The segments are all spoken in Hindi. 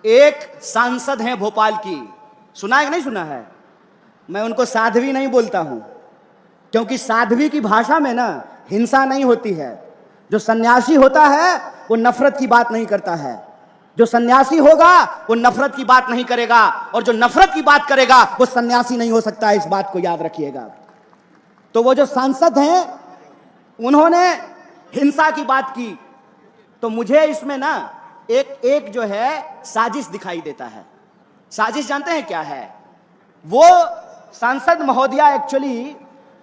एक सांसद हैं भोपाल की, सुना है कि नहीं सुना है? मैं उनको साध्वी नहीं बोलता हूं, क्योंकि साध्वी की भाषा में ना हिंसा नहीं होती है। जो सन्यासी होता है वो नफरत की बात नहीं करता है। जो सन्यासी होगा वो नफरत की बात नहीं करेगा, और जो नफरत की बात करेगा वो सन्यासी नहीं हो सकता है। इस बात को याद रखिएगा। तो वो जो सांसद हैं उन्होंने हिंसा की बात की, तो मुझे इसमें ना एक जो है साजिश दिखाई देता है। साजिश जानते हैं क्या है? वो सांसद महोदया एक्चुअली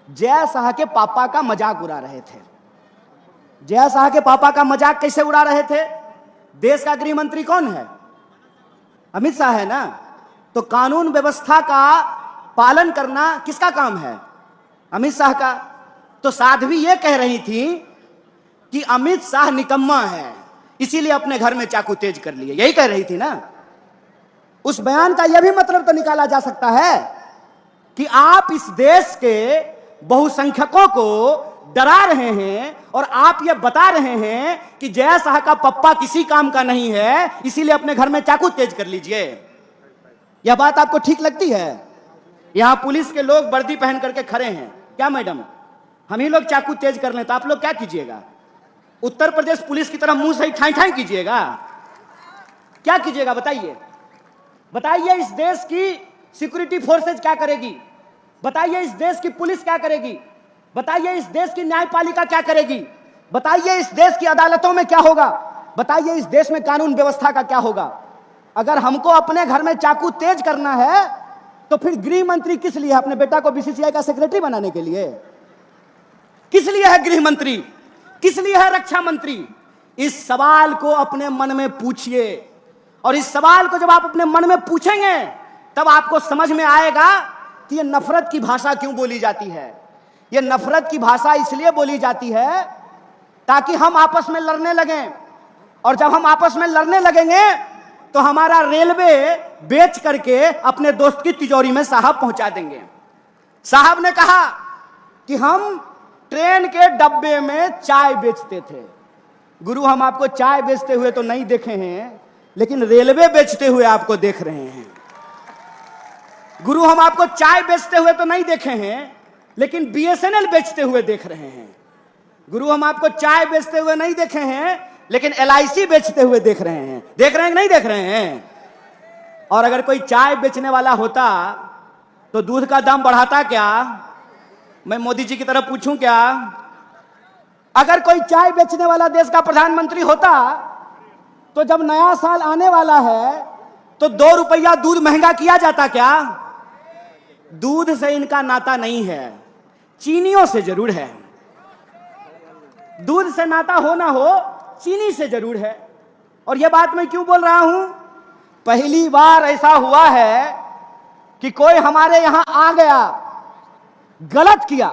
जय शाह के पापा का मजाक उड़ा रहे थे। जय शाह के पापा का मजाक कैसे उड़ा रहे थे? देश का गृह मंत्री कौन है? अमित शाह है ना। तो कानून व्यवस्था का पालन करना किसका काम है? अमित शाह का। तो साध्वी ये कह रही थी कि अमित शाह निकम्मा है, इसीलिए अपने घर में चाकू तेज कर लिए, यही कह रही थी ना। उस बयान का यह भी मतलब तो निकाला जा सकता है कि आप इस देश के बहुसंख्यकों को डरा रहे हैं और आप ये बता रहे हैं कि जय शाह का पप्पा किसी काम का नहीं है, इसीलिए अपने घर में चाकू तेज कर लीजिए। यह बात आपको ठीक लगती है? यहां पुलिस के लोग वर्दी पहन करके खड़े हैं। क्या मैडम, हम ही लोग चाकू तेज कर लें तो आप लोग क्या कीजिएगा? उत्तर प्रदेश पुलिस की तरह मुंह से ही ठाई ठाई कीजिएगा? क्या कीजिएगा बताइए? बताइए इस देश की सिक्योरिटी फोर्सेज क्या करेगी? बताइए इस देश की पुलिस क्या करेगी? बताइए इस देश की न्यायपालिका क्या करेगी? बताइए इस देश की अदालतों में क्या होगा? बताइए इस देश में कानून व्यवस्था का क्या होगा? अगर हमको अपने घर में चाकू तेज करना है तो फिर गृह मंत्री किस लिए? अपने बेटा को बीसीसीआई का सेक्रेटरी बनाने के लिए? किस लिए है गृह मंत्री? किस लिए है रक्षा मंत्री? इस सवाल को अपने मन में पूछिए, और इस सवाल को जब आप अपने मन में पूछेंगे तब आपको समझ में आएगा कि यह नफरत की भाषा क्यों बोली जाती है। यह नफरत की भाषा इसलिए बोली जाती है ताकि हम आपस में लड़ने लगें, और जब हम आपस में लड़ने लगेंगे तो हमारा रेलवे बेच करके अपने दोस्त की तिजोरी में साहब पहुंचा देंगे। साहब ने कहा कि हम ट्रेन के डब्बे में चाय बेचते थे। गुरु, हम आपको चाय बेचते हुए तो नहीं देखे हैं, लेकिन रेलवे बेचते हुए आपको देख रहे हैं। गुरु, हम आपको चाय बेचते हुए तो नहीं देखे हैं, लेकिन बीएसएनएल बेचते हुए देख रहे हैं। गुरु, हम आपको चाय बेचते हुए नहीं देखे हैं, लेकिन एलआईसी बेचते हुए देख रहे हैं। देख रहे हैं कि नहीं देख रहे हैं? और अगर कोई चाय बेचने वाला होता तो दूध का दाम बढ़ाता क्या? मैं मोदी जी की तरफ पूछूं क्या? अगर कोई चाय बेचने वाला देश का प्रधानमंत्री होता तो जब नया साल आने वाला है तो 2 रुपया दूध महंगा किया जाता क्या? दूध से इनका नाता नहीं है, चीनियों से जरूर है। दूध से नाता हो ना हो, चीनी से जरूर है। और यह बात मैं क्यों बोल रहा हूं? पहली बार ऐसा हुआ है कि कोई हमारे यहां आ गया, गलत किया।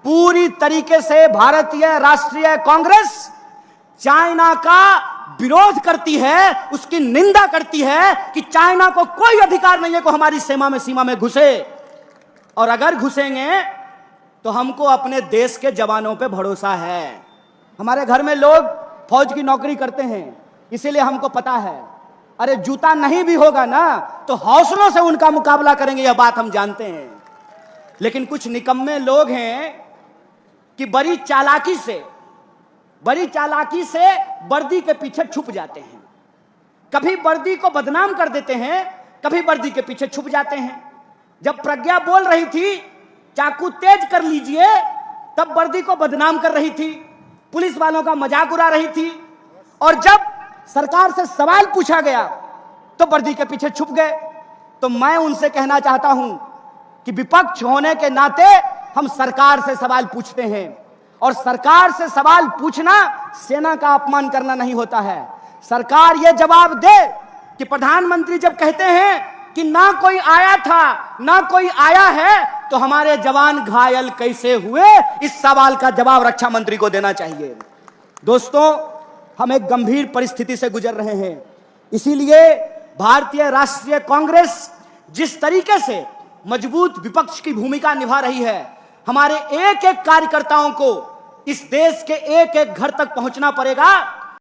पूरी तरीके से भारतीय राष्ट्रीय कांग्रेस चाइना का विरोध करती है, उसकी निंदा करती है कि चाइना को कोई अधिकार नहीं है कि हमारी सीमा में घुसे, और अगर घुसेंगे तो हमको अपने देश के जवानों पे भरोसा है। हमारे घर में लोग फौज की नौकरी करते हैं, इसीलिए हमको पता है। अरे जूता नहीं भी होगा ना तो हौसलों से उनका मुकाबला करेंगे, यह बात हम जानते हैं। लेकिन कुछ निकम्मे लोग हैं कि बड़ी चालाकी से वर्दी के पीछे छुप जाते हैं। कभी वर्दी को बदनाम कर देते हैं, कभी वर्दी के पीछे छुप जाते हैं। जब प्रज्ञा बोल रही थी चाकू तेज कर लीजिए, तब वर्दी को बदनाम कर रही थी, पुलिस वालों का मजाक उड़ा रही थी। और जब सरकार से सवाल पूछा गया तो वर्दी के पीछे छुप गए। तो मैं उनसे कहना चाहता हूं कि विपक्ष होने के नाते हम सरकार से सवाल पूछते हैं, और सरकार से सवाल पूछना सेना का अपमान करना नहीं होता है। सरकार यह जवाब दे कि प्रधानमंत्री जब कहते हैं कि ना कोई आया था ना कोई आया है, तो हमारे जवान घायल कैसे हुए, इस सवाल का जवाब रक्षा मंत्री को देना चाहिए। दोस्तों, हम एक गंभीर परिस्थिति से गुजर रहे हैं, इसीलिए भारतीय राष्ट्रीय कांग्रेस जिस तरीके से मजबूत विपक्ष की भूमिका निभा रही है, हमारे एक एक कार्यकर्ताओं को इस देश के एक एक घर तक पहुंचना पड़ेगा